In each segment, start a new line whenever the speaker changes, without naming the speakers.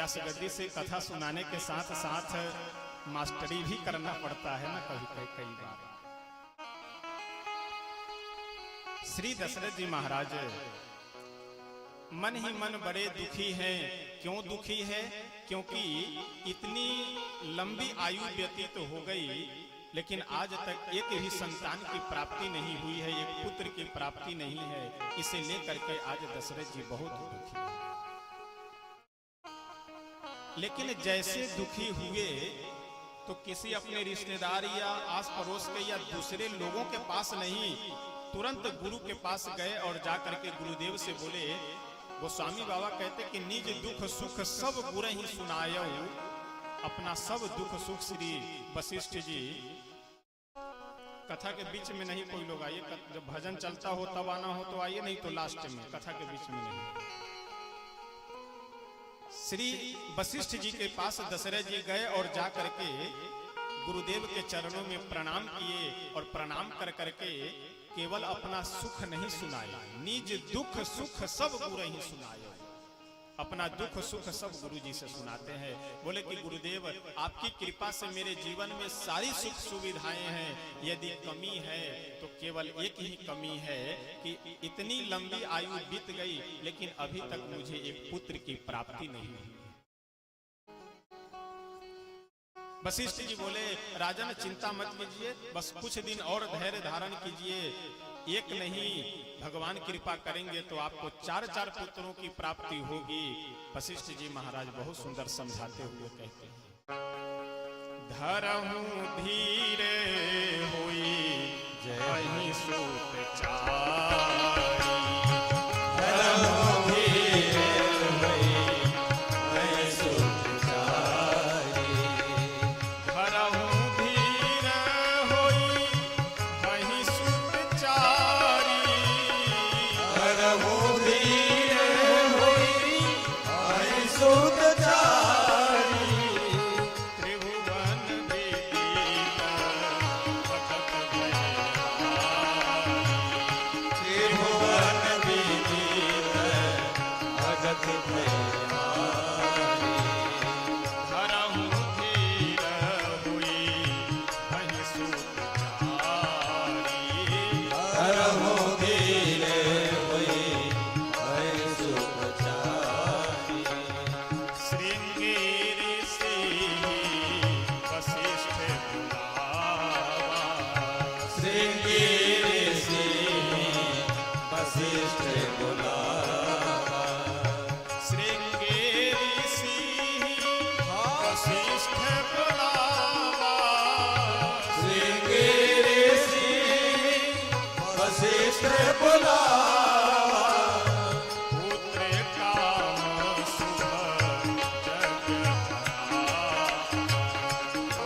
व्यास गद्दी से कथा सुनाने के साथ साथ मास्टरी भी करना पड़ता है ना कई बार। श्री दशरथ जी महाराज मन ही मन बड़े दुखी हैं। क्यों दुखी है? क्योंकि इतनी लंबी आयु व्यतीत हो गई लेकिन आज तक एक भी संतान की प्राप्ति नहीं हुई है, एक पुत्र की प्राप्ति नहीं है। इसे लेकर के आज दशरथ जी बहुत दुखी हैं। लेकिन जैसे दुखी हुए तो किसी अपने रिश्तेदार या आस पड़ोस के या दूसरे लोगों के पास नहीं, तुरंत गुरु के पास गए और जाकर के गुरुदेव से बोले। गोस्वामी बाबा कहते कि निज दुख सुख सब गुरु ही सुनायो। अपना सब दुख सुख श्री वशिष्ठ जी, कथा के बीच में नहीं कोई लोग आइए, जब भजन चलता हो तब आना हो तो आइए, नहीं तो लास्ट में, कथा के बीच में नहीं। श्री वशिष्ठ जी के पास दशरथ जी गए और जा करके गुरुदेव के चरणों में प्रणाम किए और प्रणाम कर करके केवल अपना सुख नहीं सुनाया, निज दुख सुख सब गुरु ही सुनाया। अपना दुख सुख सब गुरु जी से सुनाते हैं। बोले कि गुरुदेव आपकी कृपा से मेरे जीवन में सारी सुख सुविधाएं हैं, यदि कमी है तो केवल एक ही कमी है कि इतनी लंबी आयु बीत गई लेकिन अभी तक मुझे एक पुत्र की प्राप्ति नहीं हुई। वशिष्ठ जी बोले राजन चिंता मत कीजिए, बस कुछ दिन और धैर्य धारण कीजिए, एक नहीं भगवान कृपा करेंगे तो आपको 4 पुत्रों की प्राप्ति होगी। वशिष्ठ जी महाराज बहुत सुंदर समझाते हुए कहते हैं, धरहूं धीरे होई जय सूत चारी, धरहूं धीरे होई जय सूत चारी, धरहूं धीरे होई जय सूत चारी, धरहूं धीरे होई जय सूत चारी, त्रिभुवन विदित भगत भयहारी, त्रिभुवन विदित भगत भयहारी, धरहूं धीरे होई जय सूत चारी, धरहूं धीरे होई जय सूत चारी, श्रृंगेरी से वशिष्ठ बुलावा, श्रृंगेरी से वशिष्ठ बुलावा, श्रृंगेरी से वशिष्ठ बुलावा, श्रृंगेरी से वशिष्ठ बुलावा, पुत्र काम शुभ जग धरा,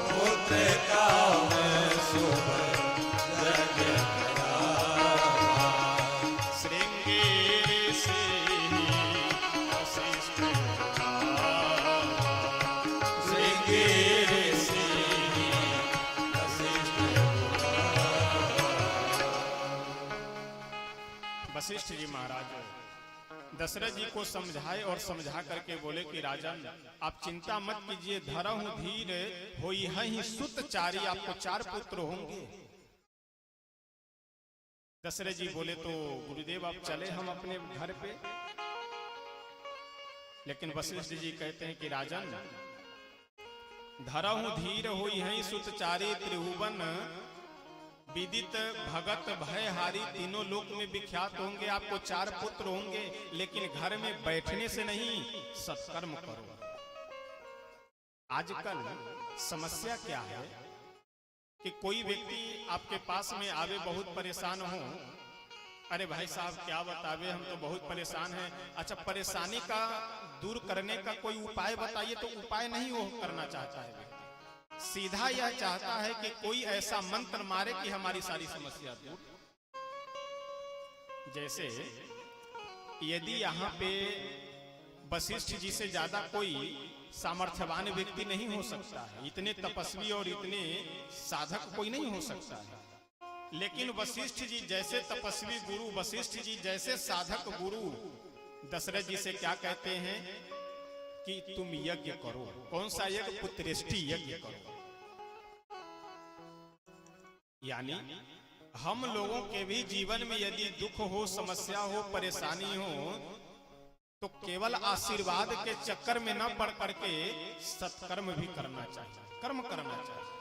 पुत्र काम शुभ जग धरा, श्रृंगेरी से वशिष्ठ बुलावा, श्रृंगेरी से वशिष्ठ बुलावा। वशिष्ठ जी महाराज दशरथ जी को समझाए और समझा करके बोले कि राजन आप चिंता मत कीजिए, धरहूं धीर होई है सुत चारी, आपको 4 पुत्र होंगे। दशरथ जी बोले तो गुरुदेव आप चले हम अपने घर पे, लेकिन वशिष्ठ जी कहते हैं कि राजन धरहूं धीर होई है सुत चारी, त्रिभुवन विदित भगत भयहारी, तीनों लोक में विख्यात होंगे, आपको 4 पुत्र होंगे, लेकिन घर में बैठने से नहीं सत्कर्म करो। आजकल समस्या क्या है कि कोई व्यक्ति आपके पास में आवे बहुत परेशान हो, अरे भाई साहब क्या बतावे हम तो बहुत परेशान हैं। अच्छा परेशानी का दूर करने का कोई उपाय बताइए, तो उपाय नहीं वो करना चाहता है व्यक्ति, सीधा यह चाहता है कि कोई ऐसा मंत्र मारे कि हमारी सारी समस्या दूर। जैसे यदि यहाँ पे वशिष्ठ जी से ज्यादा कोई सामर्थ्यवान व्यक्ति नहीं हो सकता है, इतने तपस्वी और इतने साधक कोई नहीं हो सकता है, लेकिन वशिष्ठ जी जैसे तपस्वी गुरु, वशिष्ठ जी जैसे साधक गुरु दशरथ जी से क्या कहते हैं कि तुम यज्ञ करो। कौन सा यज्ञ? पुत्रेष्टि यज्ञ करो। यानी हम लोगों के भी जीवन में यदि दुख हो, समस्या हो, परेशानी हो, तो केवल आशीर्वाद के चक्कर में न पड़ करके सत्कर्म भी करना चाहिए, कर्म करना चाहिए।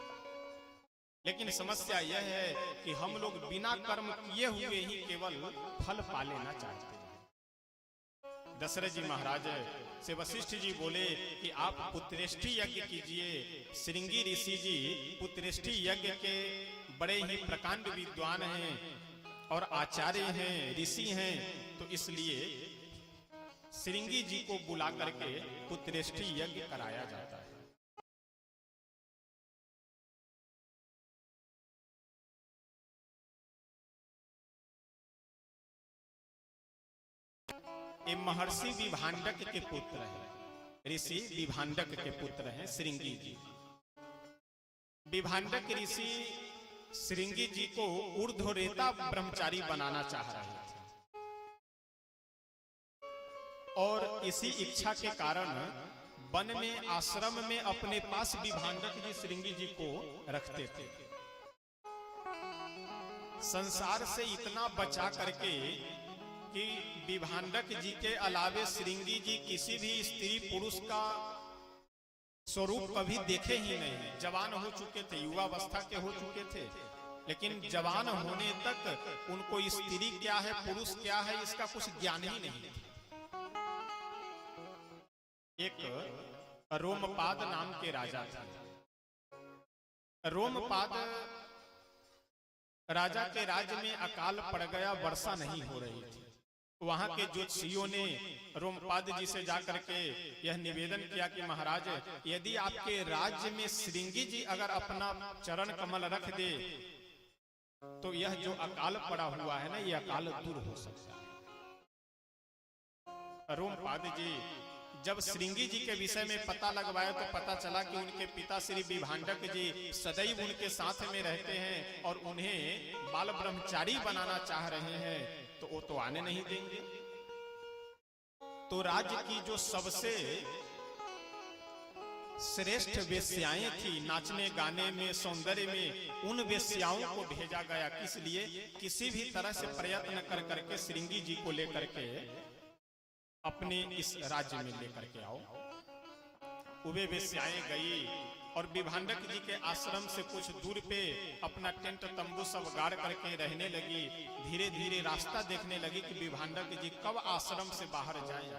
लेकिन समस्या यह है कि हम लोग बिना कर्म किए हुए ही केवल फल पा लेना चाहते हैं। दशरथ जी महाराज से वशिष्ठ जी बोले कि आप पुत्रेष्टि यज्ञ कीजिए। श्रृंगी ऋषि जी पुत्रेष्टि यज्ञ के बड़े ही प्रकांड विद्वान हैं और आचार्य हैं, ऋषि हैं, तो इसलिए श्रृंगी जी को बुला करके पुत्रेष्टि यज्ञ कराया जाता है। ये महर्षि विभांडक के पुत्र हैं, ऋषि विभांडक के पुत्र हैं श्रृंगी जी। विभांडक ऋषि श्रृंगी जी को ऊर्ध्वरेता ब्रह्मचारी बनाना चाह रहे थे और इसी इच्छा के कारण वन में, आश्रम में अपने पास विभांडक जी श्रृंगी जी को रखते थे। संसार से इतना बचा करके कि विभांडक जी के अलावे श्रृंगी जी किसी भी स्त्री पुरुष का स्वरूप कभी देखे ही नहीं। जवान हो चुके थे, युवावस्था के हो चुके थे, लेकिन जवान होने तक उनको स्त्री क्या है, पुरुष क्या है, इसका कुछ ज्ञान ही नहीं था। एक रोमपाद नाम के राजा थे। रोमपाद राजा के राज्य में अकाल पड़ गया, वर्षा नहीं हो रही थी। वहां के ज्योतिषियों ने रोमपाद जी से जाकर के यह निवेदन किया कि महाराज, यदि आपके राज्य में श्रृंगी जी अगर अपना चरण कमल रख दे तो यह जो अकाल पड़ा हुआ है ना, यह अकाल दूर हो सकता है। रोमपाद जी जब श्रृंगी जी के विषय में पता लगवाया तो पता चला कि उनके पिता श्री विभांडक जी सदैव उनके साथ में रहते हैं और उन्हें बाल ब्रह्मचारी बनाना चाह रहे हैं, तो वो तो आने नहीं देंगे। तो राज्य की जो सबसे श्रेष्ठ वेश्याएं थी, नाचने गाने में, सौंदर्य में, उन वेश्याओं को भेजा गया। किस लिए? किसी भी तरह से प्रयत्न कर करके श्रृंगी जी को लेकर के अपने इस राज्य में लेकर के आओ। वे वेश्याएं गई और विभांडक जी के आश्रम से कुछ दूर पे अपना टेंट तंबू सब गाड़ करके रहने लगी। धीरे धीरे रास्ता देखने लगी कि विभांडक जी कब आश्रम से बाहर जाएं।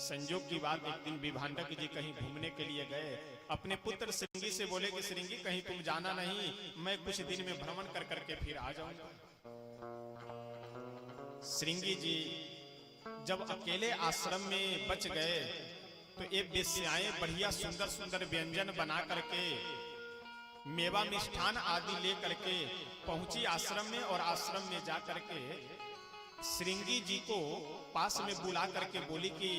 संयोग की बात, एक दिन विभांडक जी कहीं घूमने के लिए गए। अपने पुत्र श्रृंगी से बोले कि श्रृंगी, कहीं तुम जाना नहीं, मैं कुछ दिन में भ्रमण कर करके फिर आ जाऊंगा। श्रृंगी जी जब अकेले आश्रम में बच गए तो ये वेश्याएं बढ़िया सुंदर सुंदर व्यंजन बना करके, मेवा मिष्ठान आदि ले करके पहुंची आश्रम में और आश्रम में जा करके श्रृंगी जी को पास में बुला करके बोली कि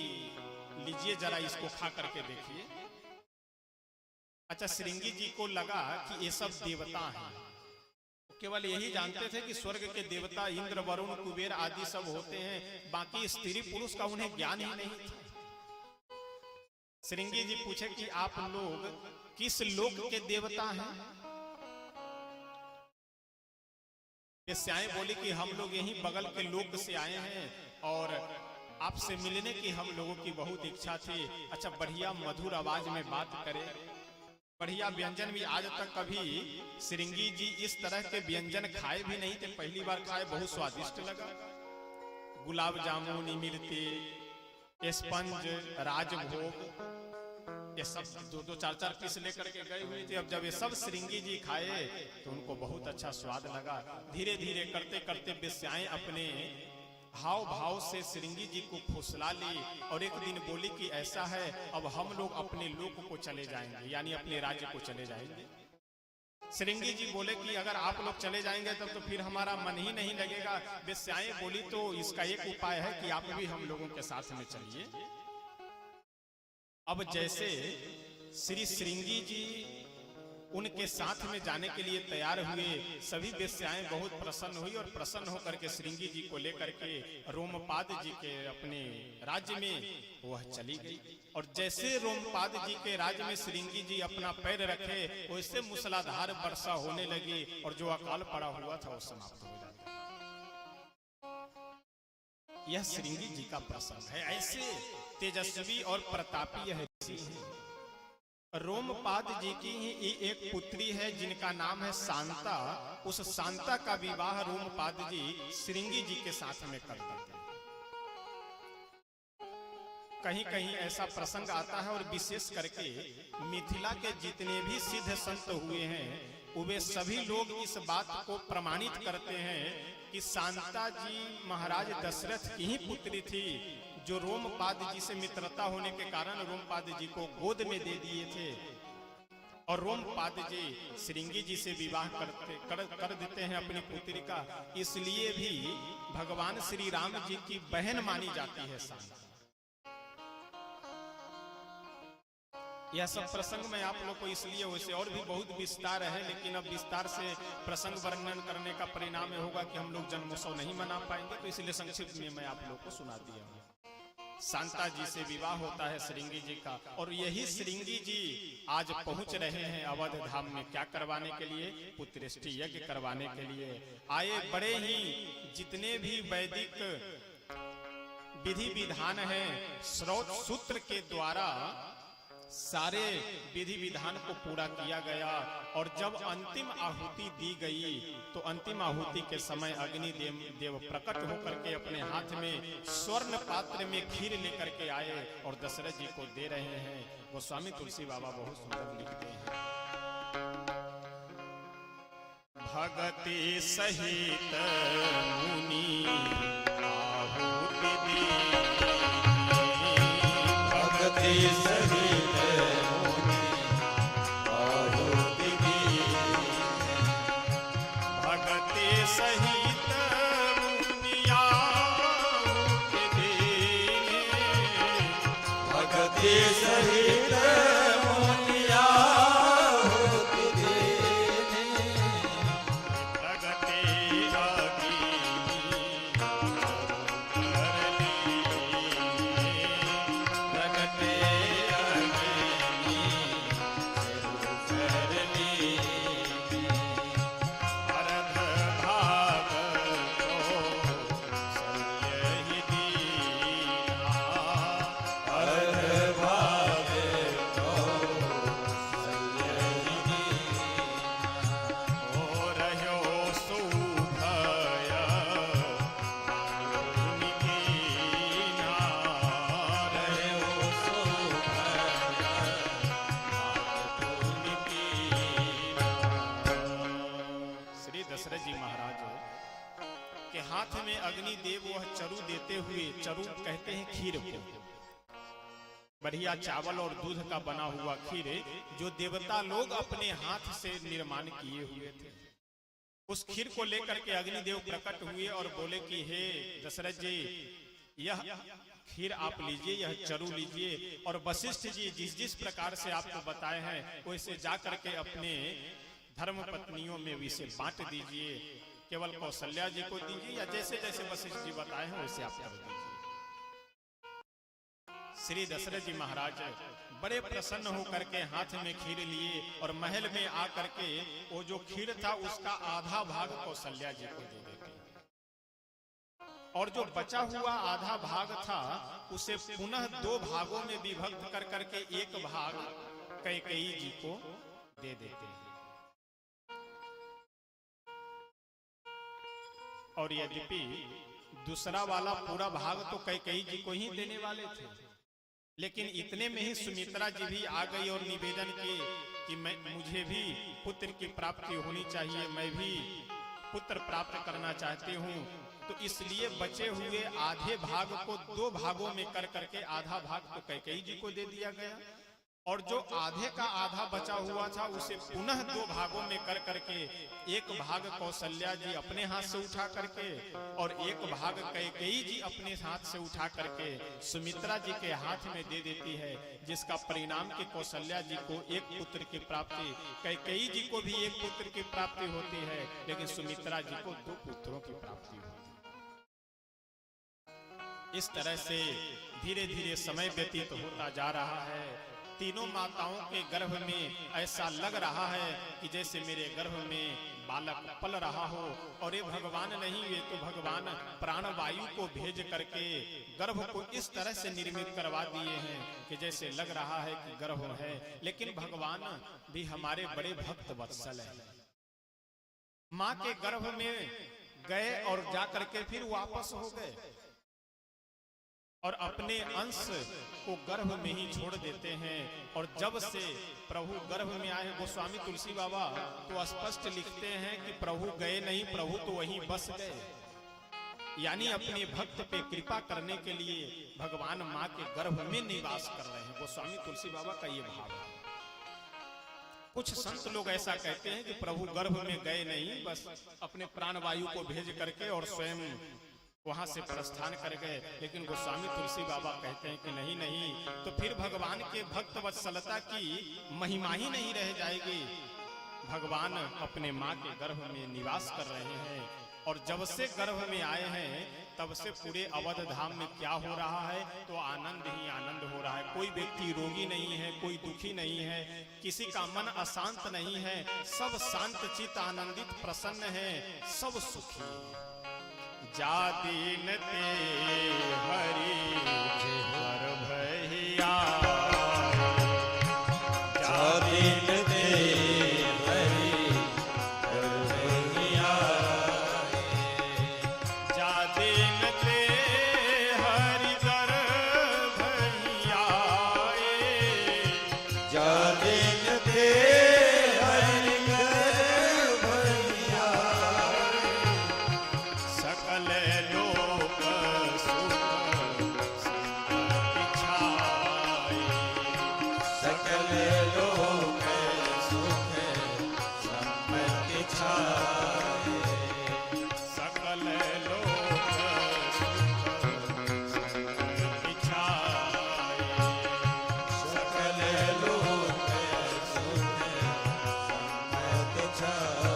लीजिए जरा इसको खा करके देखिए। अच्छा, श्रृंगी जी को लगा कि ये सब देवता हैं। केवल यही जानते थे कि स्वर्ग के देवता इंद्र, वरुण, कुबेर आदि सब होते हैं, बाकी स्त्री पुरुष का उन्हें ज्ञान ही नहीं था। श्रृंगी जी पूछे कि आप लोग किस लोक के देवता हैं? वेश्याएं बोली कि हम लोग यहीं बगल के लोक से आए हैं और आपसे मिलने की हम लोगों की बहुत इच्छा थी। अच्छा, बढ़िया मधुर आवाज में बात करें, बढ़िया व्यंजन भी। आज तक कभी श्रृंगी जी इस तरह के व्यंजन खाए भी नहीं थे, पहली बार खाए, बहुत स्वादिष्ट लगा। गुलाब जामुन, इमरती, स्पंज, राजभोग, ये सब दो दो चार चार पीस लेकर के गए हुए थे। अब जब ये सब श्रृंगी जी खाए तो उनको बहुत अच्छा स्वाद लगा। धीरे धीरे करते करते वेश्याएं अपने हाव भाव से श्रृंगी जी को फुसला ली और एक दिन बोली कि ऐसा है, अब हम लोग अपने लोक को चले जाएंगे, यानी अपने राज्य को चले जाएंगे। श्रृंगी जी बोले कि अगर आप लोग चले जाएंगे तब तो फिर हमारा मन ही नहीं लगेगा। वेश्याएं बोली तो इसका एक उपाय है कि आप भी हम लोगों के साथ में चलिए। अब जैसे श्री श्रृंगी जी उनके साथ में जाने के लिए तैयार हुए। सभी वेश्याएं बहुत प्रसन्न हुई और प्रसन्न होकर के श्रृंगी जी को लेकर के रोमपाद जी के अपने राज्य में वह चली गई। और जैसे रोमपाद जी के राज्य में श्रृंगी जी अपना पैर रखे, वैसे मूसलाधार वर्षा होने लगी और जो अकाल पड़ा हुआ था वो समाप्त हो जाता। यह श्रृंगी जी का प्रसंग है। ऐसे तेजस्वी और प्रतापी यह ऋषि है। रोमपाद जी की ही एक पुत्री है जिनका नाम है शांता। उस शांता का विवाह रोमपाद जी श्रृंगी जी के साथ में कर देते हैं। कहीं कहीं ऐसा प्रसंग आता है और विशेष करके मिथिला के जितने भी सिद्ध संत हुए हैं वे सभी लोग इस बात को प्रमाणित करते हैं कि शांता जी महाराज दशरथ की ही पुत्री थी, जो रोमपाद जी से मित्रता होने के कारण रोमपाद जी को गोद में दे दिए थे। और रोमपाद जी श्रृंगी जी से विवाह कर देते हैं अपनी पुत्री का। इसलिए भी भगवान श्री राम जी की बहन मानी जाती है शांता। यह सब प्रसंग में आप लोग को इसलिए, वैसे और भी बहुत विस्तार है, लेकिन अब विस्तार से प्रसंग वर्णन करने का परिणाम होगा कि हम लोग जन्मोत्सव नहीं मना पाएंगे, तो इसलिए संक्षिप्त में मैं आप लोग को सुना दिया हूं। शांता जी से विवाह होता है श्रृंगी जी का, और यही श्रृंगी जी आज पहुंच रहे हैं अवध धाम में। क्या करवाने के लिए? पुत्रेष्टि यज्ञ करवाने के लिए आए। बड़े ही जितने भी वैदिक विधि विधान हैं, स्रोत सूत्र के द्वारा सारे विधि विधान को पूरा किया गया। और जब अंतिम आहुति दी गई तो अंतिम आहुति के समय अग्नि देव प्रकट होकर के अपने हाथ में स्वर्ण पात्र में खीर लेकर के आए और दशरथ जी को दे रहे हैं। गोस्वामी तुलसी बाबा बहुत सुंदर लिखते हैं, भगति सहित मुनि आहुति दी, भगति सहित सहित मुनिया भगति सहित मुनिया प्रगति हाथ में अग्निदेव वह चरु देते हुए, चरु कहते हैं खीर को, बढ़िया चावल और दूध का बना हुआ खीर जो देवता लोग अपने हाथ से निर्माण किए हुए थे, उस खीर को लेकर के अग्निदेव प्रकट हुए और बोले कि हे दशरथ जी, यह खीर आप लीजिए, यह चरु लीजिए, और वशिष्ठ जी जिस जिस प्रकार से आपको बताए हैं वैसे जा करके अपने धर्म पत्नियों में इसे बांट दीजिए, केवल कौशल्या जी को दीजिए या जैसे जैसे वशिष्ठ जी बताए हैं वैसे आप कर दीजिए। श्री दशरथ जी महाराज बड़े प्रसन्न होकर के हाथ में खीर लिए और महल में आकर के वो जो खीर था उसका आधा भाग कौशल्या जी को दे देते, और जो बचा हुआ आधा भाग था उसे पुनः दो भागों में विभक्त कर करके एक भाग कैकेयी जी को दे देते हैं। और यद्यपि दूसरा वाला पूरा भाग तो कैकेयी जी को ही देने वाले थे, लेकिन इतने में ही सुमित्रा जी भी आ गई और निवेदन की कि मुझे भी पुत्र की प्राप्ति होनी चाहिए, मैं भी पुत्र प्राप्त करना चाहती हूँ। तो इसलिए बचे हुए आधे भाग को दो भागों में कर करके आधा भाग तो कैकेयी जी को दे दिया गया और जो आधे का आधा बचा हुआ था उसे पुनः दो भागों में कर करके एक भाग कौशल्या जी अपने हाथ से उठा करके और एक भाग कैकेयी जी अपने हाथ से उठा करके सुमित्रा जी के हाथ में दे देती है, जिसका परिणाम कि कौशल्या जी को एक पुत्र की प्राप्ति, कैकेयी जी को भी एक पुत्र की प्राप्ति होती है, लेकिन सुमित्रा जी को 2 पुत्रों की प्राप्ति होती है। इस तरह से धीरे धीरे समय व्यतीत होता जा रहा है। तीनों माताओं के गर्भ में ऐसा लग रहा है कि जैसे मेरे गर्भ में बालक पल रहा हो, और ये भगवान नहीं, ये तो भगवान प्राणवायु को भेज करके गर्भ को इस तरह से निर्मित करवा दिए हैं कि जैसे लग रहा है कि गर्भ है। लेकिन भगवान भी हमारे बड़े भक्त वत्सल हैं। माँ के गर्भ में गए और जा करके फिर वापस हो गए और अपने अंश को गर्भ में ही छोड़ देते हैं। और जब से प्रभु गर्भ में आए, गोस्वामी तुलसी बाबा तो स्पष्ट लिखते हैं कि प्रभु गए नहीं, प्रभु तो वहीं बस गए, यानी अपने भक्त पे कृपा करने के लिए भगवान माँ के गर्भ में निवास कर रहे हैं। गोस्वामी तुलसी बाबा का ये भाव है। कुछ संत लोग ऐसा कहते हैं कि प्रभु गर्भ में गए नहीं, बस अपने प्राणवायु को भेज करके और स्वयं वहां से प्रस्थान कर गए। लेकिन गोस्वामी तुलसी बाबा कहते हैं कि नहीं नहीं, तो फिर भगवान के भक्त वत्सलता की महिमा ही नहीं रह जाएगी। भगवान अपने माँ के गर्भ में निवास कर रहे हैं, और जब से गर्भ में आए हैं तब से पूरे अवध धाम में क्या हो रहा है, तो आनंद ही आनंद हो रहा है। कोई व्यक्ति रोगी नहीं है, कोई दुखी नहीं है, किसी का मन अशांत नहीं है, सब शांत चित्त आनंदित प्रसन्न है, सब सुखी। जा दीन ते हरि वर भैया, जा दीन ते हरि वर भैया, जा दीन ते हरि वर भैया, जा दीन ते हरि वर भैया, सकल लोक सुख संपत्ति छाए, सकल लोक सुख संपत्ति छाए, सकल लोक सुख संपत्ति छाए, सकल लोक सुख संपत्ति छाए।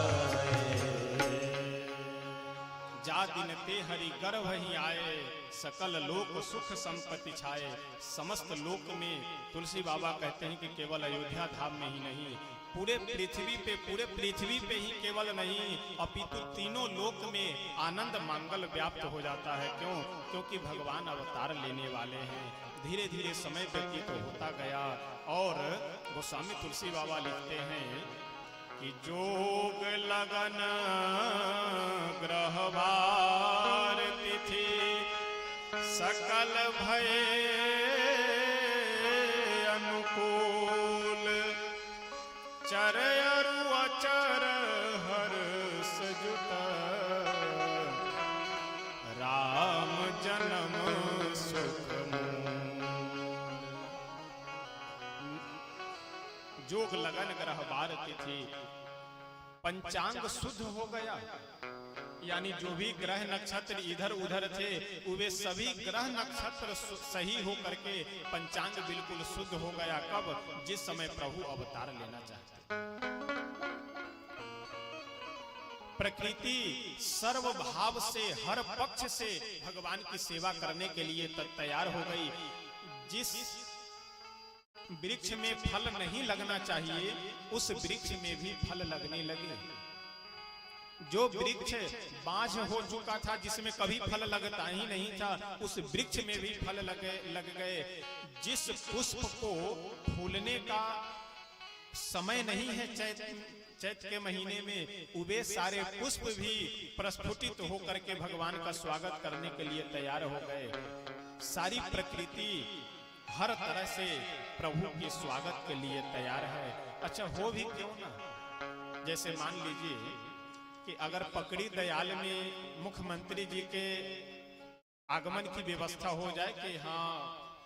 जा दिन ते हरि गर्भ ही आए, सकल लोक सुख संपत्ति छाए। समस्त लोक में तुलसी बाबा कहते हैं कि केवल अयोध्या धाम में ही नहीं, पूरे पृथ्वी पे ही केवल नहीं, अपितु तीनों लोक में आनंद मंगल व्याप्त हो जाता है। क्यों? क्योंकि भगवान अवतार लेने वाले हैं। धीरे धीरे समय व्यतीत होता गया, और गोस्वामी तुलसी बाबा लिखते हैं कि जोग लगन ग्रहवार तिथि, सकल भय अनुकूल, चर अरु अचर हर्ष जुट, राम जन्म सुख मूल। जोग लगन ग्रहवार तिथि, पंचांग शुद्ध हो गया, यानी जो भी ग्रह नक्षत्र इधर उधर थे वे सभी ग्रह नक्षत्र सही हो करके पंचांग बिल्कुल शुद्ध हो गया। कब? जिस समय प्रभु अवतार लेना चाहते। प्रकृति सर्व भाव से हर पक्ष से भगवान की सेवा करने के लिए तैयार हो गई। जिस वृक्ष में फल नहीं लगना चाहिए उस वृक्ष में भी फल लगने लगे। जो वृक्ष बांझ हो चुका था, जिसमें कभी फल लगता ही नहीं था, उस वृक्ष में भी फल लग गए। जिस पुष्प को फूलने का समय नहीं है चैत के महीने में, वे सारे पुष्प भी प्रस्फुटित होकर के भगवान का स्वागत करने के लिए तैयार हो गए। सारी प्रकृति हर तरह से प्रभु के स्वागत के लिए तैयार है। अच्छा, हो भी क्यों ना, जैसे मान लीजिए कि अगर पकड़ी दयाल में मुख्यमंत्री जी के आगमन की व्यवस्था हो जाए कि हाँ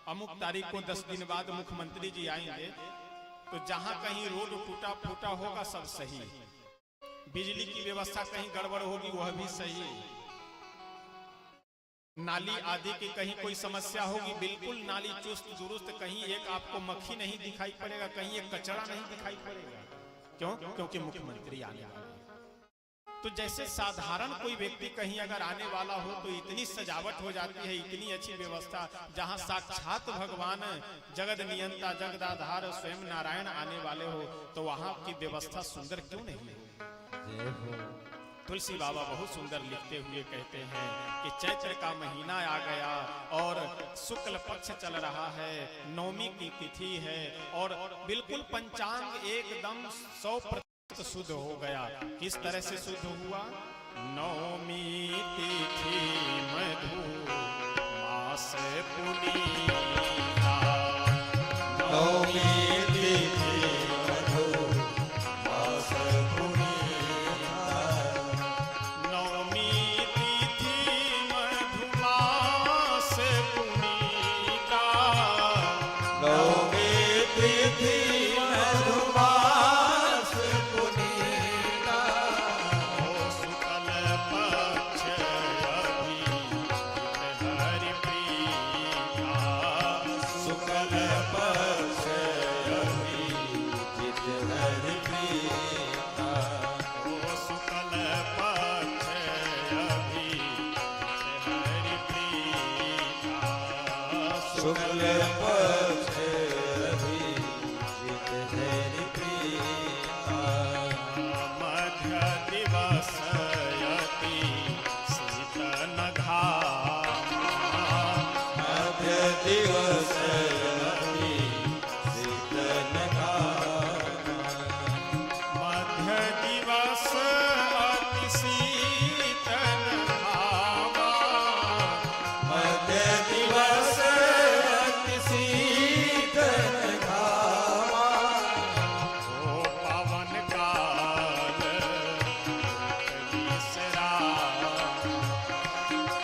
अमुक तारीख को 10 दिन बाद मुख्यमंत्री जी आएंगे, तो जहां कहीं रोड टूटा फूटा होगा सब सही, बिजली की व्यवस्था कहीं गड़बड़ होगी वह भी सही, नाली आदि की कहीं कोई समस्या होगी बिल्कुल नाली चुस्त दुरुस्त, कहीं एक आपको मक्खी नहीं दिखाई पड़ेगा, कहीं एक कचरा नहीं दिखाई पड़ेगा। क्यों? क्योंकि मुख्यमंत्री आने वाले हैं। तो जैसे साधारण कोई व्यक्ति कहीं अगर आने वाला हो तो इतनी सजावट हो जाती है, इतनी अच्छी व्यवस्था, जहां साक्षात भगवान जगत नियंता जगदाधार स्वयं नारायण आने वाले हो, तो वहां की व्यवस्था सुंदर क्यों नहीं है? तुलसी बाबा बहुत सुंदर लिखते हुए कहते हैं कि चैत्र का महीना आ गया और शुक्ल पक्ष चल रहा है, नवमी की तिथि है और बिल्कुल पंचांग एकदम 100% शुद्ध हो गया। किस तरह से शुद्ध हुआ? नवमी तिथि मधु मास पुनीता, नवमी तिथि मधु मास पुनीता, नवमी तिथि मधु मास पुनीता, नवमी तिथि मधु मास पुनीता, शुक्ल पक्ष अभिजित हरि प्रीता, शुक्ल पक्ष अभिजित हरि प्रीता, शुक्ल पक्ष अभिजित हरि प्रीता, शुक्ल पक्ष अभिजित हरि प्रीता, मध्य दिवस यति शीतन घामा, मध्य दिवस यति शीतन घामा, मध्य दिवस अति शीतन घामा, मध्य दिवस अति शीतन घामा, ओ पवन काल विसरा,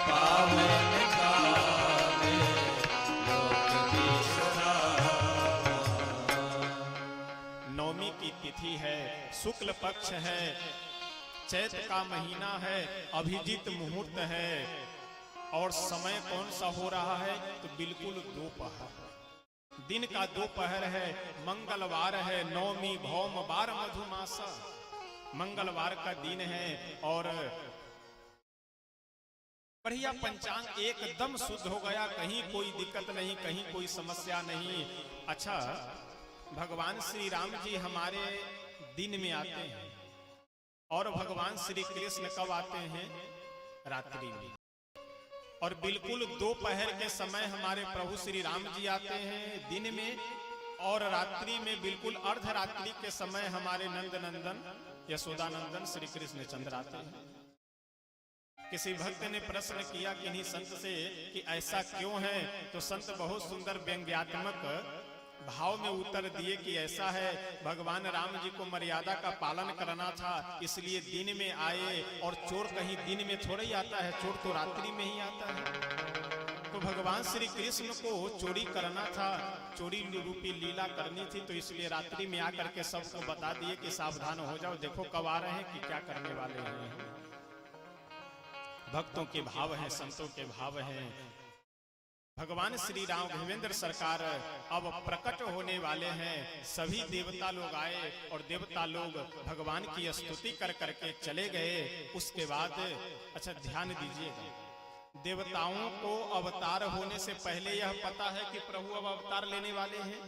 पावन काल लोक विसरा। नवमी की तिथि है, शुक्ल पक्ष है, चैत्र का महीना है, अभिजीत मुहूर्त है और समय कौन सा हो रहा है? तो बिल्कुल दोपहर, दिन का दोपहर है, मंगलवार है, नवमी भौम बार मधुमासा, मंगलवार का दिन है और बढ़िया पंचांग एकदम शुद्ध हो गया, कहीं कोई दिक्कत नहीं, कहीं कोई समस्या नहीं। अच्छा, भगवान श्री राम जी हमारे दिन में आते हैं और भगवान श्री कृष्ण कब आते हैं? रात्रि में। और बिल्कुल दोपहर के समय हमारे प्रभु श्री राम जी आते हैं दिन में, और रात्रि में बिल्कुल अर्धरात्रि के समय हमारे नंद नंदन यशोदानंदन श्री कृष्ण चंद्र आते हैं। किसी भक्त ने प्रश्न किया किन्हीं संत से कि ऐसा क्यों है? तो संत बहुत सुंदर व्यंग्यात्मक भाव में उत्तर दिए कि ऐसा है, भगवान राम जी को मर्यादा का पालन करना था, इसलिए दिन में आए, और चोर कहीं दिन में थोड़ा ही आता है, चोर तो रात्रि में ही आता है। तो भगवान श्री कृष्ण को चोरी करना था, चोरी रूपी लीला करनी थी, तो इसलिए रात्रि में आकर के सबको बता दिए कि सावधान हो जाओ, देखो कब आ रहे हैं कि क्या करने वाले हैं। भक्तों के भाव हैं, संतों के भाव हैं। भगवान श्री राम घुमेंद्र सरकार अब प्रकट होने वाले हैं। सभी देवता लोग आए और देवता लोग भगवान की स्तुति कर करके चले गए। उसके बाद अच्छा ध्यान दीजिएगा, देवताओं को अवतार होने से पहले यह पता है कि प्रभु अब अवतार लेने वाले हैं,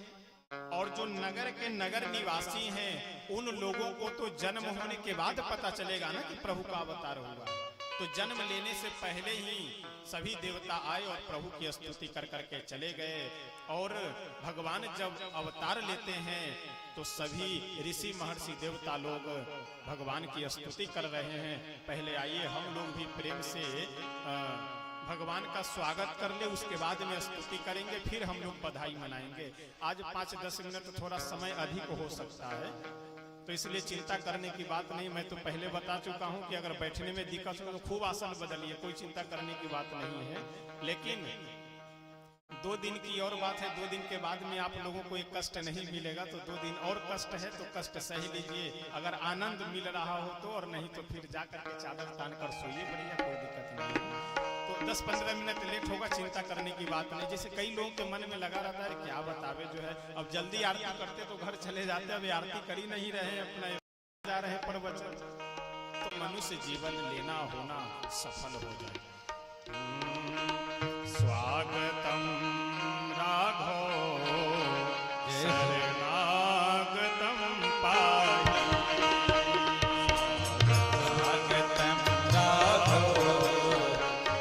और जो नगर के नगर निवासी हैं उन लोगों को तो जन्म होने के बाद पता चलेगा ना कि प्रभु का अवतार हुआ। तो जन्म लेने से पहले ही सभी देवता आए और प्रभु की स्तुति कर करके चले गए। और भगवान जब अवतार लेते हैं तो सभी ऋषि महर्षि देवता लोग भगवान की स्तुति कर रहे हैं। पहले आइए हम लोग भी प्रेम से भगवान का स्वागत कर ले, उसके बाद में स्तुति करेंगे, फिर हम लोग बधाई मनाएंगे। आज 5-10 मिनट थोड़ा समय अधिक हो सकता है, तो इसलिए चिंता करने की बात नहीं। मैं तो पहले बता चुका हूं कि अगर बैठने में दिक्कत हो तो खूब आसन बदलिए, कोई चिंता करने की बात नहीं है। लेकिन 2 दिन की और बात है, 2 दिन के बाद में आप लोगों को एक कष्ट नहीं मिलेगा, तो 2 दिन और कष्ट है तो कष्ट सही लीजिए। अगर आनंद मिल रहा हो तो, और नहीं तो फिर जाकर के चादर तान कर सोइए, बढ़िया, कोई दिक्कत नहीं है। तो 10-15 मिनट लेट होगा, चिंता करने की बात नहीं। जैसे कई लोगों के मन में लगा रहता है क्या बतावे जो है, अब जल्दी आरती करते तो घर चले जाते, अभी आरती कर ही नहीं रहे, अपना जा रहे प्रवचन, तो मनुष्य जीवन लेना होना सफल हो जाए। स्वागतम राघव शरणागतम पाहि,
स्वागतम राघव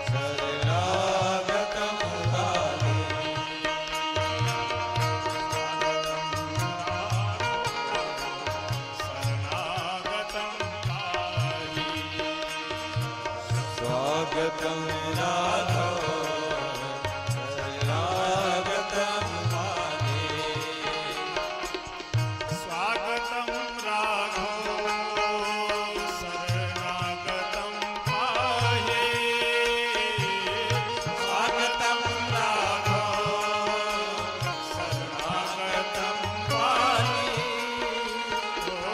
शरणागतम पाहि,
शरणागतम पाहि,
स्वागतम राघव शरणागतम पाहि,
स्वागतम राघव शरणागतम पाहि,
स्वागतम राघव
शरणागतम पाहि, ओ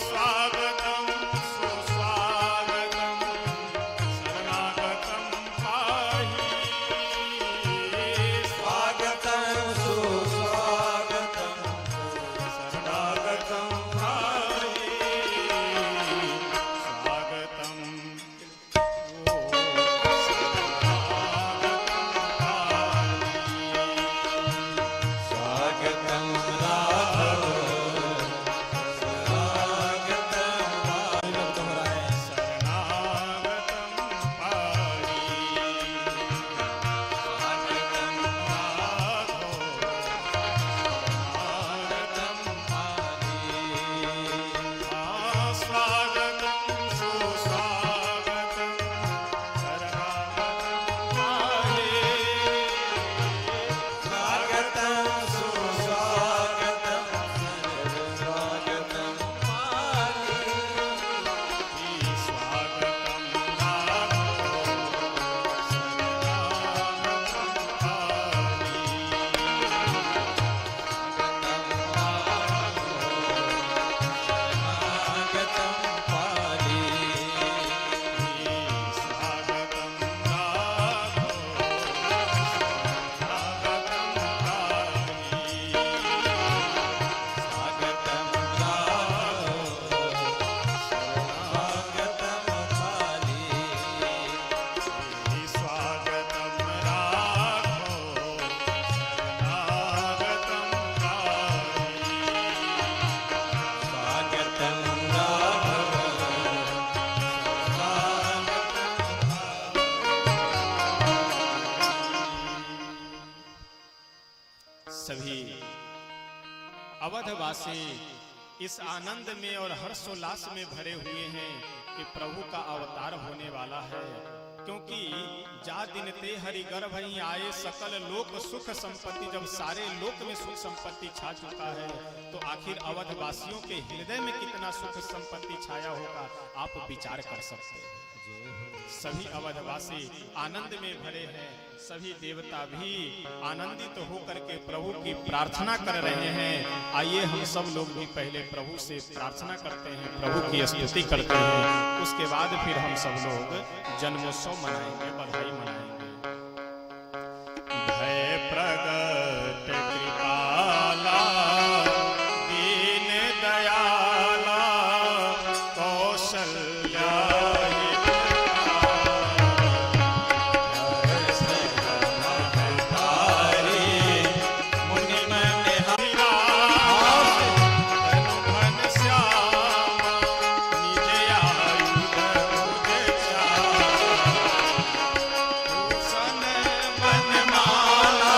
स्वागतम सुस्वागतम शरणागतम पाहि,
स्वागतम सुस्वागतम
शरणागतम पाहि, स्वागतम ओ
स्वागतम राघव शरणागतम पाहि,
शरणागतम पाहि,
स्वागतम
राघव शरणागतम स्वागतम सुस्वागतम शरणागतम पाहि,
स्वागतम सुस्वागतम शरणागतम पाहि,
स्वागतम राघव शरणागतम
शरणागतम पाहि,
स्वागतम राघव शरणागतम
स्वागतम राघव शरणागतम पाहि,
स्वागतम राघव शरणागतम
स्वागतम
सभी अवधवासी इस आनंद में और हर्षोल्लास में भरे हुए हैं कि प्रभु का अवतार होने वाला है, क्योंकि जा दिन ते हरि गर्भ ही आए, सकल लोक सुख संपत्ति। जब सारे लोक में सुख संपत्ति छा चुका है तो आखिर अवधवासियों के हृदय में कितना सुख संपत्ति छाया होगा, आप विचार कर सकते हैं। सभी अवधवासी आनंद में भरे हैं, सभी देवता भी आनंदित होकर के प्रभु की प्रार्थना कर रहे हैं। आइए हम सब लोग भी पहले प्रभु से प्रार्थना करते हैं, प्रभु की स्तुति करते हैं, उसके बाद फिर हम सब लोग जन्मोत्सव मनाएंगे, बधाई मनाएंगे। भय प्रगट कृपाला दीन दयाला कौशल्या
मनमाला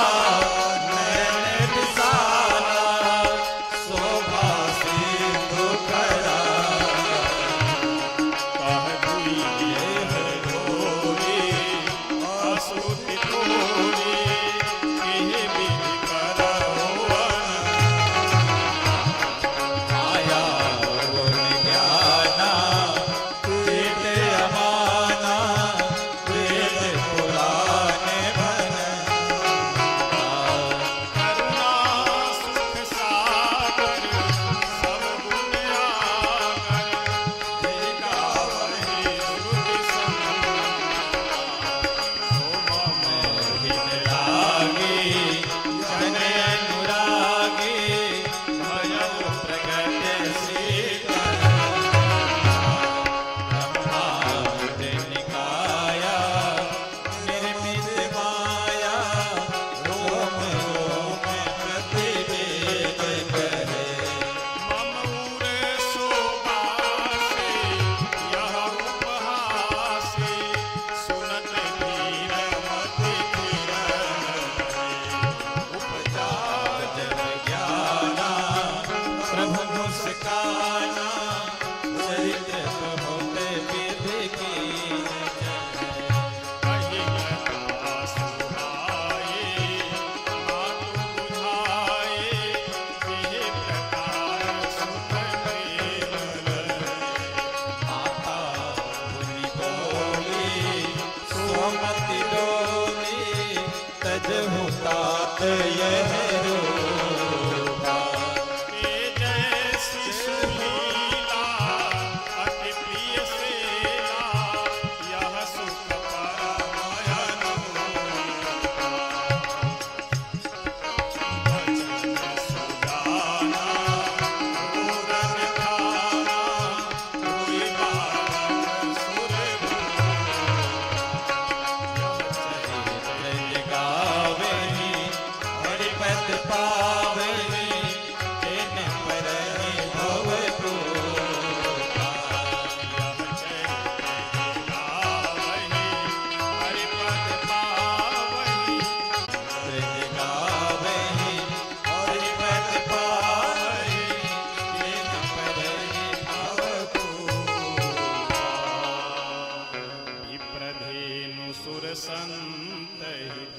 संत हित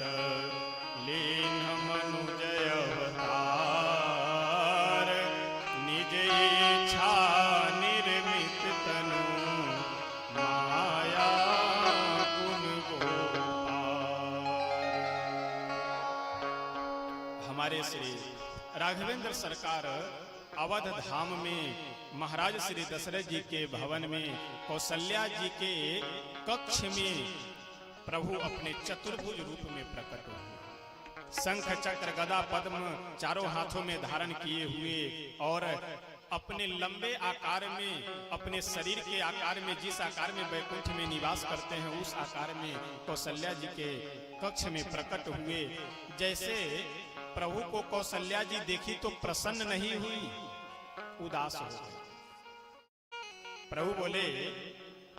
लीन मनुजय अवतार निज इच्छा निर्मित तनु माया गुण गोपाल। हमारे श्री राघवेंद्र सरकार अवध धाम में महाराज श्री दशरथ जी के भवन में कौशल्या जी के कक्ष में प्रभु अपने चतुर्भुज रूप में प्रकट हुए। शंख चक्र गदा पद्म चारों हाथों में धारण किए हुए और अपने लंबे आकार में, अपने शरीर के आकार में, जिस आकार में वैकुंठ में निवास करते हैं उस आकार में कौशल्या जी के कक्ष में प्रकट हुए। जैसे प्रभु को कौशल्या जी देखी तो प्रसन्न नहीं हुई, उदास हो गई। प्रभु बोले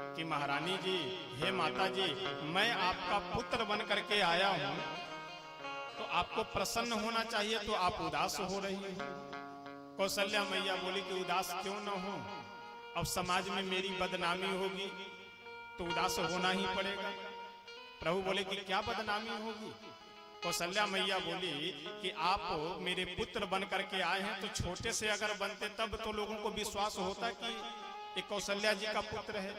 कि महारानी जी, हे माता जी, मैं आपका पुत्र बन करके आया हूं, तो आपको प्रसन्न होना चाहिए, तो आप उदास हो रही हैं। कौशल्या मैया बोली कि उदास क्यों न हो, अब समाज में मेरी बदनामी होगी तो उदास होना ही पड़ेगा। प्रभु बोले कि क्या बदनामी होगी? कौशल्या मैया बोली कि आप मेरे पुत्र बन करके आए हैं, तो छोटे से अगर बनते तब तो लोगों को विश्वास होता कि ये कौशल्या जी का पुत्र है,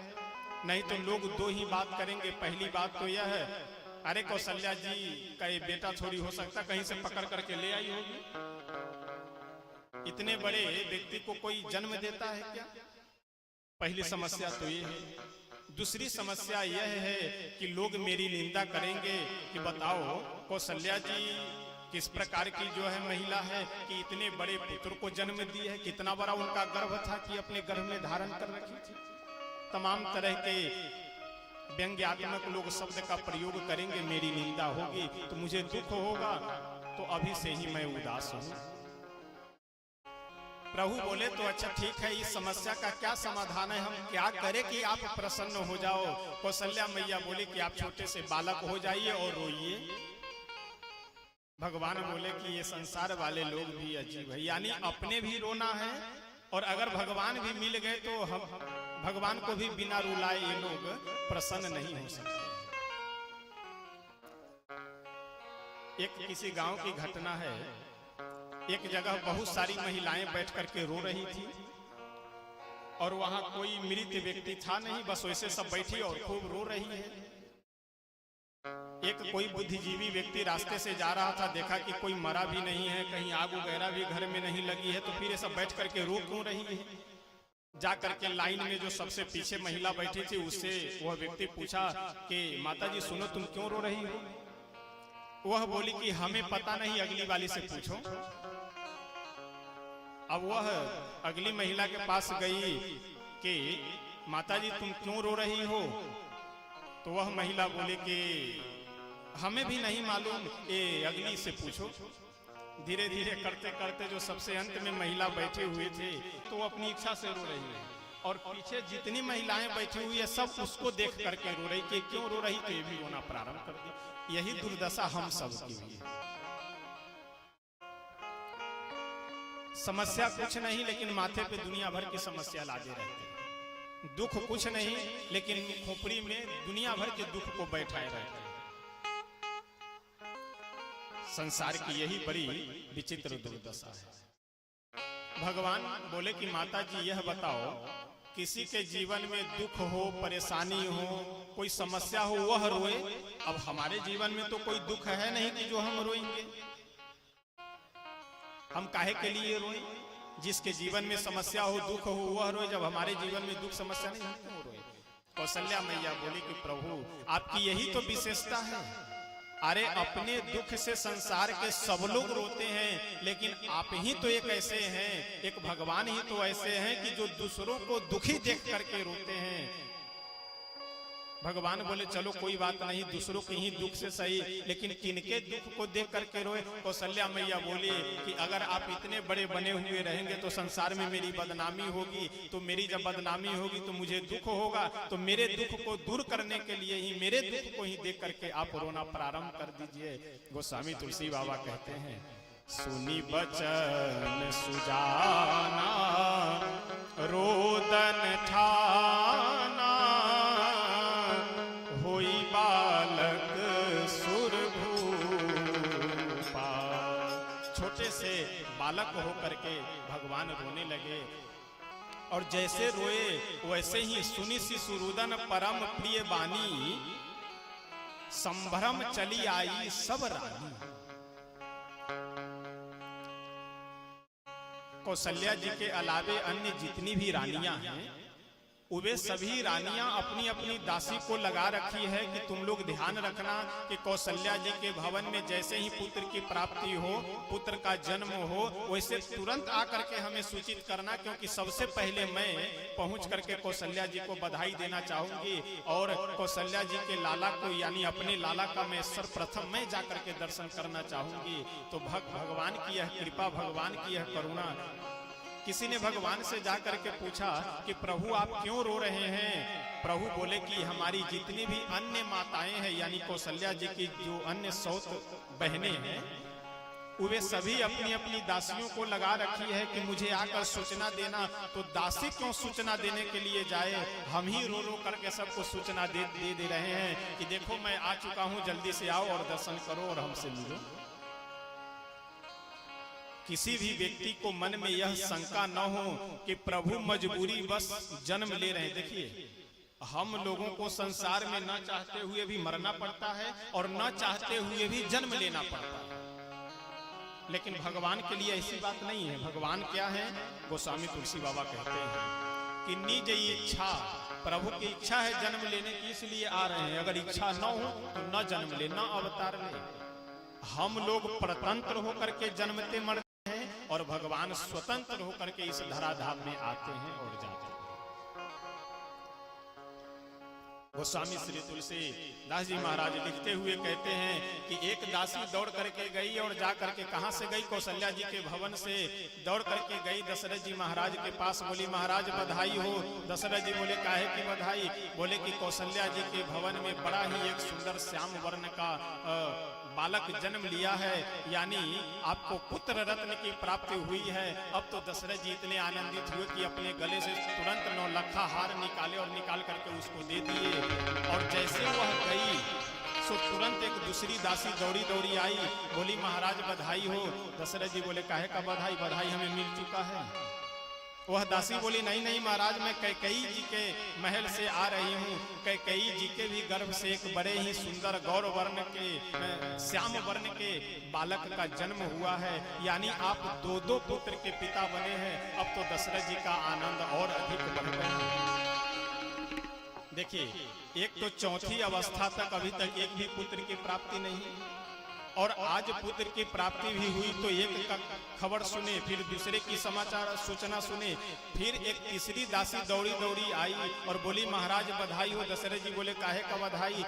नहीं तो लोग दो ही बात करेंगे। पहली बात तो यह है, अरे कौशल्या जी का ये बेटा थोड़ी हो सकता, कहीं से पकड़ करके ले आई होगी। इतने बड़े व्यक्ति को कोई जन्म देता है क्या? पहली समस्या तो ये है। दूसरी समस्या यह है कि लोग मेरी निंदा करेंगे कि बताओ कौशल्या जी किस प्रकार की जो है महिला है कि इतने बड़े पुत्र को जन्म दी है, कितना बड़ा उनका गर्भ था कि अपने गर्भ में धारण कर रखी थी। तमाम तरह के व्यंग्यात्मक लोग शब्द का प्रयोग करेंगे, मेरी निंदा होगी तो मुझे दुख होगा, तो अभी से ही मैं उदास हूं। प्रभु बोले तो अच्छा ठीक है, इस समस्या का क्या समाधान है, हम क्या करें कि आप प्रसन्न हो जाओ? कौशल्या मैया बोली कि आप छोटे से बालक हो जाइए और रोइए। भगवान बोले कि ये संसार वाले लोग भी अजीब है, यानी अपने भी रोना है, और अगर भगवान भी मिल गए तो हम भगवान को भी बिना रुलाए ये लोग प्रसन्न नहीं हो सकते। एक किसी गांव की घटना है। एक जगह बहुत सारी महिलाएं बैठ करके रो रही थी और वहां कोई मृत व्यक्ति था नहीं, बस वैसे सब बैठी और खूब रो रही है। एक कोई बुद्धिजीवी व्यक्ति रास्ते से जा रहा था, देखा कि कोई मरा भी नहीं है, कहीं आग वगैरह भी घर में नहीं लगी है, तो फिर ये सब बैठ करके रो क्यों रही है? जा करके लाइन में जो सबसे पीछे महिला बैठी थी उससे वह व्यक्ति पूछा कि माता जी सुनो, तुम क्यों रो रही हो? वह बोली कि हमें पता नहीं, अगली वाली से पूछो। अब वह अगली महिला के पास गई कि माताजी तुम क्यों रो रही हो? तो वह महिला बोले कि हमें भी नहीं मालूम, ये अगली से पूछो। धीरे धीरे करते करते जो सबसे अंत में महिला बैठे हुए थे तो वो अपनी इच्छा से रो रही है, और पीछे जितनी महिलाएं बैठी हुई है सब उसको देख करके रो रही कि क्यों रो रही, तो ये भी रोना प्रारंभ कर दी। यही दुर्दशा हम सब की हुई है। समस्या कुछ नहीं, लेकिन माथे पे दुनिया भर की समस्या लादे रहते हैं। दुख कुछ नहीं, लेकिन खोपड़ी में दुनिया भर के दुख को बैठाए रहते हैं। संसार की यही बड़ी विचित्र दुर्दशा है। भगवान बोले कि माता जी यह बताओ, किसी के जीवन में दुख हो, परेशानी हो, कोई समस्या हो, वह रोए। अब हमारे जीवन में तो कोई दुख है नहीं कि जो हम रोएंगे। हम काहे के लिए रोए? जिसके जीवन में समस्या हो, दुख हो, वह रोए। जब हमारे जीवन में दुख समस्या नहीं, हम क्यों रोए? कौशल्या मैया बोली कि प्रभु आपकी यही तो विशेषता है। अरे अपने दुख से संसार के सब लोग रोते हैं, लेकिन आप ही तो एक ऐसे हैं, एक भगवान ही तो ऐसे हैं कि जो दूसरों को दुखी देख करके रोते हैं। भगवान बोले चलो कोई बात नहीं, दूसरों के ही दुख से सही, लेकिन किनके दुख को देख करके रोए? कौशल्या मैया बोली कि अगर आप इतने बड़े बने हुए रहेंगे तो संसार में मेरी बदनामी होगी, तो मेरी जब बदनामी होगी तो मुझे दुख होगा, तो मेरे दुख को दूर करने के लिए ही, मेरे दुख को ही देख करके आप रोना प्रारंभ कर दीजिए। गोस्वामी तुलसी बाबा कहते हैं, सुनी बचन सुजाना रोदन ठाना, होई बालक जैसे बालक हो करके भगवान रोने लगे। और जैसे रोए वैसे ही सुनि शिशुरुदन परम प्रिय बानी, संभ्रम चली आई सब रानी। कौशल्या जी के अलावे अन्य जितनी भी रानियां हैं, वे सभी रानियां अपनी अपनी दासी को लगा रखी है कि तुम लोग ध्यान रखना कि कौशल्या जी के भवन में जैसे ही पुत्र की प्राप्ति हो, पुत्र का जन्म हो, वैसे तुरंत आकर के हमें सूचित करना, क्योंकि सबसे पहले मैं पहुंच करके कौशल्या जी को बधाई देना चाहूंगी और कौशल्या जी के लाला को यानी अपने लाला का मैं सर्वप्रथम मैं जाकर के दर्शन करना चाहूंगी। तो भगवान की यह कृपा, भगवान की यह करुणा। किसी ने भगवान से जाकर के पूछा कि प्रभु आप क्यों रो रहे हैं? प्रभु बोले कि हमारी जितनी भी अन्य माताएं हैं यानी कौशल्या जी की जो अन्य 100 बहनें हैं, वे सभी अपनी अपनी दासियों को लगा रखी है कि मुझे आकर सूचना देना। तो दासी क्यों सूचना देने के लिए जाए, हम ही रो रो करके सबको सूचना दे रहे हैं कि देखो मैं आ चुका हूं, जल्दी से आओ और दर्शन करो और हमसे मिलो। किसी भी व्यक्ति को मन में यह शंका न हो कि प्रभु मजबूरी बस जन्म ले रहे हैं। देखिए, हम लोगों को संसार में न चाहते हुए भी मरना पड़ता है और न चाहते हुए भी जन्म लेना पड़ता है, लेकिन भगवान के लिए ऐसी बात नहीं है। भगवान क्या है? गोस्वामी तुलसी बाबा कहते हैं कि निज इच्छा, प्रभु की इच्छा है जन्म लेने की, इसलिए आ रहे हैं। अगर इच्छा न हो तो न जन्म ले, न अवतार ले। हम लोग परतंत्र होकर के जन्मते मरते और भगवान स्वतंत्र होकर के इस धराधाम में आते हैं और जाते हैं। गोस्वामी श्री तुलसीदास जी महाराज लिखते हुए कहते हैं कि एक दासी दौड़ करके गई और जा करके कहां से गई? कौशल्या जी के भवन से दौड़ करके गई दशरथ जी महाराज के पास। बोली महाराज बधाई हो। दशरथ जी बोले काहे की बधाई? बोले कि कौशल्या जी के भवन में बड़ा ही एक सुंदर श्याम वर्ण का बालक जन्म लिया है, यानी आपको पुत्र रत्न की प्राप्ति हुई है। अब तो दशरथ जी इतने आनंदित हुए कि अपने गले से तुरंत 9 लखा हार निकाले और निकाल करके उसको दे दिए। और जैसे वह गई सो तुरंत एक दूसरी दासी दौड़ी दौड़ी आई, बोली महाराज बधाई हो। दशरथ जी बोले काहे का बधाई? बधाई हमें मिल चुका है। वह दासी बोली नहीं नहीं महाराज, मैं कैकेयी जी के महल से आ रही हूँ। कैकेयी जी के भी गर्भ से एक बड़े ही सुंदर गौर वर्ण के श्याम वर्ण के बालक का जन्म हुआ है, यानी आप 2 पुत्र के पिता बने हैं। अब तो दशरथ जी का आनंद और अधिक बढ़ गया। देखिए, एक तो चौथी अवस्था तक अभी तक एक भी पुत्र की प्राप्ति नहीं, और आज पुत्र की प्राप्ति भी हुई तो एक का खबर सुने, फिर दूसरे की समाचार सूचना सुने, फिर एक तीसरी दासी दौड़ी दौड़ी आई और बोली महाराज बधाई हो। दशरथ जी बोले काहे का बधाई?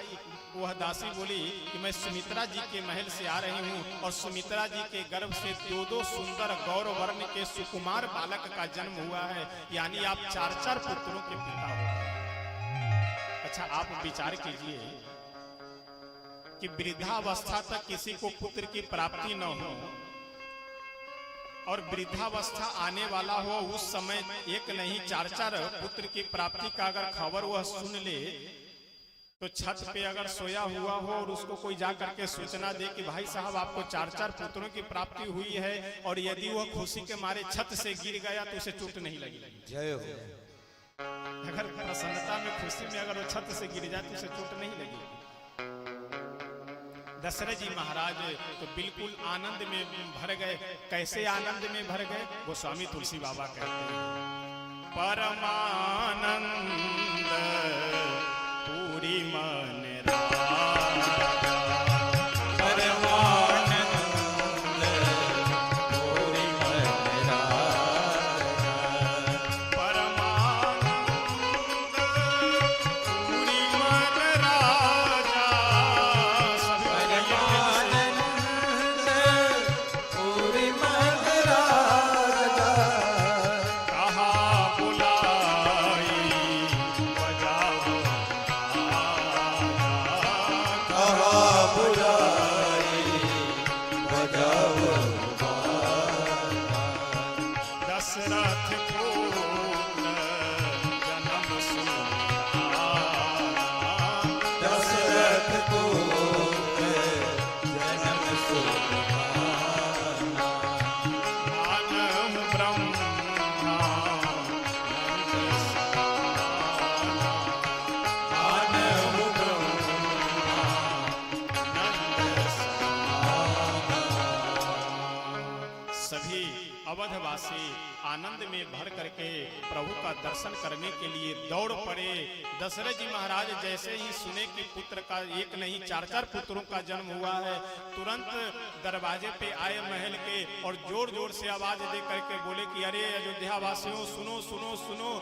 वह दासी बोली कि मैं सुमित्रा जी के महल से आ रही हूँ और सुमित्रा जी के गर्भ से 2 सुंदर गौर वर्ण के सुकुमार बालक का जन्म हुआ है, यानी आप 4 पुत्रों के पिता हो। अच्छा, आप विचार कीजिए कि वृद्धावस्था तक किसी को पुत्र की प्राप्ति न हो और वृद्धावस्था आने वाला हो, उस समय एक नहीं 4 पुत्र की प्राप्ति का अगर खबर वह सुन ले तो छत पे अगर सोया हुआ हो और उसको कोई जा करके सूचना दे कि भाई साहब आपको 4 पुत्रों की प्राप्ति हुई है, और यदि वह खुशी के मारे छत से गिर गया तो उसे चोट नहीं लगेगी।
जय हो।
अगर प्रसन्नता में खुशी में अगर वो छत से गिर जाए तो उसे चोट नहीं लगेगी। दशरथ जी महाराज तो बिल्कुल आनंद में भर गए। कैसे आनंद में भर गए? गोस्वामी तुलसी बाबा कहते हैं परमानंद पूरी मन राजा,
परमानंद पूरी मन राजा,
परमानंद पूरी मन राजा,
परमानंद पूरी मन राजा,
कहा बुलाई बजाओ अवधवासी आनंद में भर करके प्रभु का दर्शन करने के लिए दौड़ पड़े। दशरथ जी महाराज जैसे ही सुने कि पुत्र का एक नहीं चार चार पुत्रों का जन्म हुआ है, तुरंत दरवाजे पे आए महल के और जोर जोर से आवाज दे करके बोले कि अरे अयोध्या वासियों सुनो सुनो सुनो,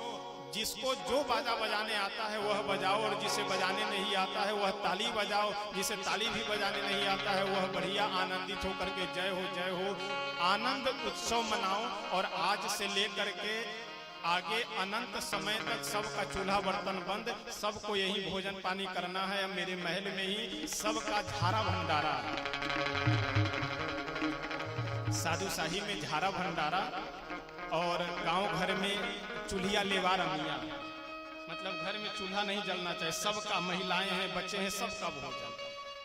जिसको जो बाजा बजाने आता है वह बजाओ और जिसे बजाने नहीं आता है वह ताली बजाओ, जिसे ताली भी बजाने नहीं आता है वह बढ़िया आनंदित होकर के जय हो आनंद उत्सव मनाओ। और आज से लेकर के आगे अनंत समय तक सबका चूल्हा बर्तन बंद, सबको यही भोजन पानी करना है। अब मेरे महल में ही सबका झारा भंडारा, साधु शाही में झारा भंडारा और गांव घर में चूल्हिया लेवार अमिया, मतलब घर में चूल्हा नहीं जलना चाहिए, सबका महिलाएं हैं बच्चे हैं सबका भोजन,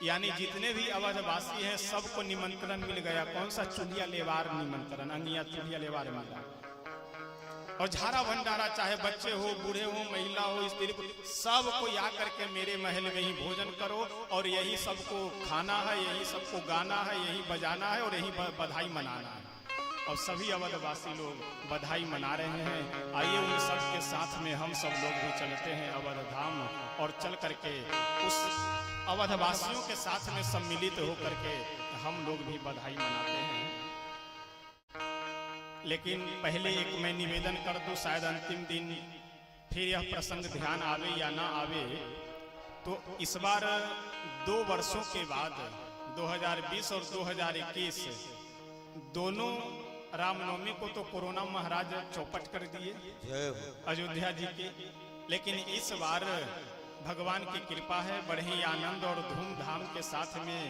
यानी जितने भी अवधवासी हैं सबको निमंत्रण मिल गया। कौन सा? चूल्हिया लेवार निमंत्रण, अंगिया चूल्हिया लेवार मिला। और झारा भंडारा, चाहे बच्चे हो बूढ़े हो महिला हो स्त्री हो, सबको या करके मेरे महल में ही भोजन करो और यही सबको खाना है, यही सबको गाना है, यही बजाना है और यही बधाई मनाना है। और सभी अवधवासी लोग बधाई मना रहे हैं। आइए उन सब के साथ में हम सब लोग भी चलते हैं अवध धाम और चल करके उस अवधवासियों के साथ में सम्मिलित होकर के हम लोग भी बधाई मनाते हैं। लेकिन पहले एक मैं निवेदन कर दूं, शायद अंतिम दिन फिर यह प्रसंग ध्यान आवे या ना आवे, तो इस बार 2 वर्षों के बाद 2020 और 2021 दोनों रामनवमी को तो कोरोना महाराज चौपट कर दिए अयोध्या जी के, लेकिन इस बार भगवान की कृपा है, बड़े ही आनंद और धूमधाम के साथ में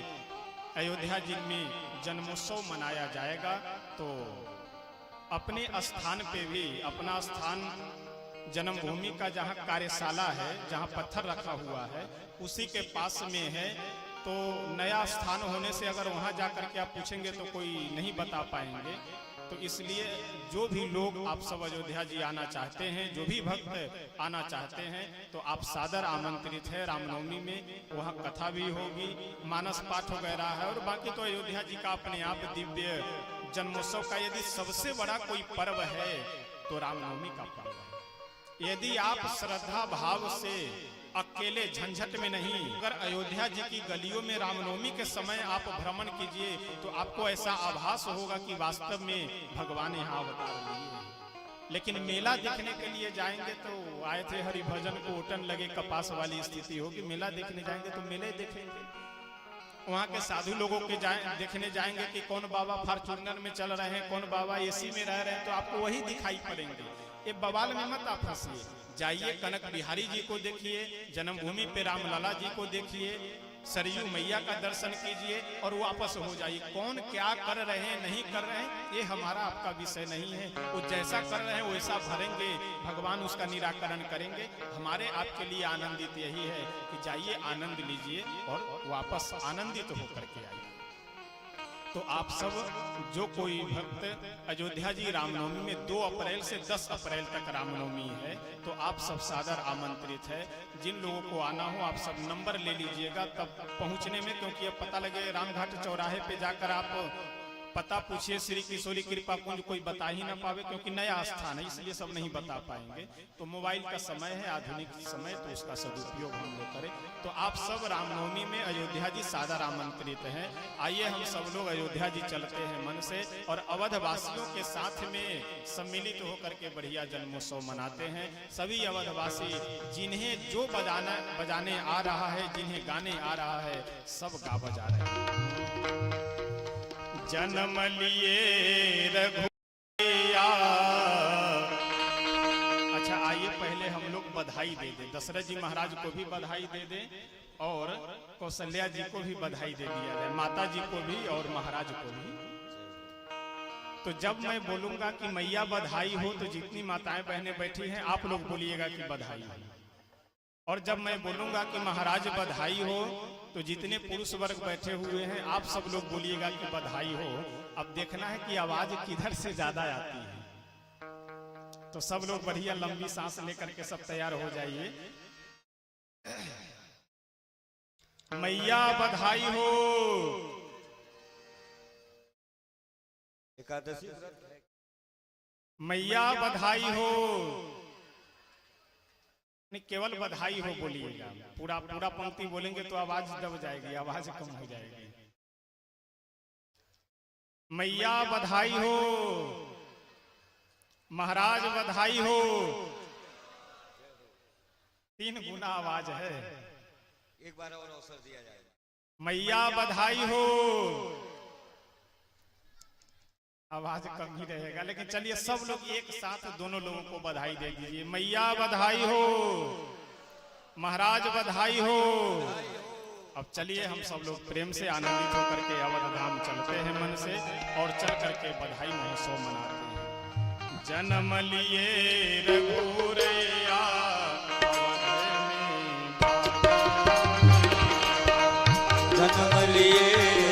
अयोध्या जी में जन्मोत्सव मनाया जाएगा। तो अपने स्थान पे भी, अपना स्थान जन्मभूमि का जहाँ कार्यशाला है, जहाँ पत्थर रखा हुआ है उसी के पास में है। तो नया स्थान होने से अगर वहाँ जाकर के आप पूछेंगे तो कोई नहीं बता पाएंगे। तो इसलिए जो भी लोग आप सब अयोध्या जी आना चाहते हैं, जो भी भक्त आना चाहते हैं, तो आप सादर आमंत्रित है। रामनवमी में वहाँ कथा भी होगी, मानस पाठ वगैरह है और बाकी तो अयोध्या जी का अपने आप दिव्य जन्मोत्सव का यदि सबसे बड़ा कोई पर्व है तो रामनवमी का पर्व है। यदि आप श्रद्धा भाव से अकेले झंझट में नहीं, अगर अयोध्या जी की गलियों में रामनवमी के समय आप भ्रमण कीजिए तो आपको ऐसा आभास होगा कि वास्तव में भगवान यहाँ अवतार लिए हैं। लेकिन मेला देखने के लिए जाएंगे तो आए थे हरिभजन को ओटन लगे कपास वाली स्थिति होगी। मेला देखने जाएंगे तो मेले देखेंगे, वहाँ के साधु लोगों के देखने जाएंगे कि कौन बाबा फॉर्च्यूनर में चल रहे हैं, कौन बाबा एसी में रह रहे हैं, तो आपको वही दिखाई पड़ेंगे। ये बवाल में मत आप फंसिए, जाइए कनक बिहारी जी को देखिए, जन्मभूमि पे रामलला जी को देखिए, सरयू मैया का दर्शन कीजिए और वापस हो जाइए। कौन क्या कर रहे हैं नहीं कर रहे हैं ये हमारा आपका विषय नहीं है। वो जैसा कर रहे हैं वैसा भरेंगे, भगवान उसका निराकरण करेंगे। हमारे आपके लिए आनंदित यही है कि जाइए आनंद लीजिए और वापस आनंदित होकर के आइए। तो आप सब जो कोई भक्त अयोध्या जी रामनवमी में 2 अप्रैल से 10 अप्रैल तक रामनवमी है, तो आप सब सादर आमंत्रित है। जिन लोगों को आना हो आप सब नंबर ले लीजिएगा तब पहुंचने में, क्योंकि अब पता लगे रामघाट चौराहे पे जाकर आप पता पूछिए श्री किशोरी कृपा कुंज, कोई बता ही ना पावे क्योंकि नया स्थान है, इसलिए सब नहीं बता पाएंगे। तो मोबाइल का समय है, आधुनिक समय, तो उसका सदुपयोग हम लोग करें। तो आप सब रामनवमी में अयोध्या जी सादर आमंत्रित हैं। आइए हम सब लोग अयोध्या जी चलते हैं मन से और अवध वासियों के साथ में सम्मिलित होकर के बढ़िया जन्मोत्सव मनाते हैं। सभी अवधवासी जिन्हें जो बजाने आ रहा है, जिन्हें गाने आ रहा है, सब गा बजा रहे हैं। जन्म लिए रघुया। अच्छा आइए पहले हम लोग बधाई दे दें, दशरथ जी महाराज को भी बधाई दे दें और कौशल्या जी को भी बधाई दे दिया जाए, माता जी को भी और महाराज को भी। तो जब मैं बोलूंगा कि मैया बधाई हो तो जितनी माताएं बहनें बैठी हैं आप लोग बोलिएगा कि बधाई हो, और जब मैं बोलूंगा कि महाराज बधाई हो तो जितने पुरुष वर्ग बैठे हुए हैं आप सब लोग बोलिएगा कि बधाई हो। अब देखना है कि आवाज किधर से ज्यादा आती है। तो सब लोग बढ़िया लंबी सांस लेकर के सब तैयार हो जाइए। मैया बधाई हो।
एकादशी
मैया बधाई हो, नहीं केवल बधाई हो बोलिएगा। पूरा पूरा पंक्ति बोलेंगे तो आवाज दब जाएगी, आवाज कम हो जाएगी। मैया बधाई हो, महाराज बधाई हो, 3 गुना आवाज है।
एक बार और अवसर दिया जाएगा।
मैया बधाई हो, आवाज कम ही रहेगा, लेकिन चलिए सब लोग एक साथ दोनों लोगों को बधाई दे दीजिए। मैया बधाई हो, महाराज बधाई हो। अब चलिए हम सब लोग प्रेम से आनंदित होकर के अवध धाम चलते हैं मन से, और चल करके बधाई महोत्सव मनाते हैं। जन्म लिए रघुरैया
जन्म लिए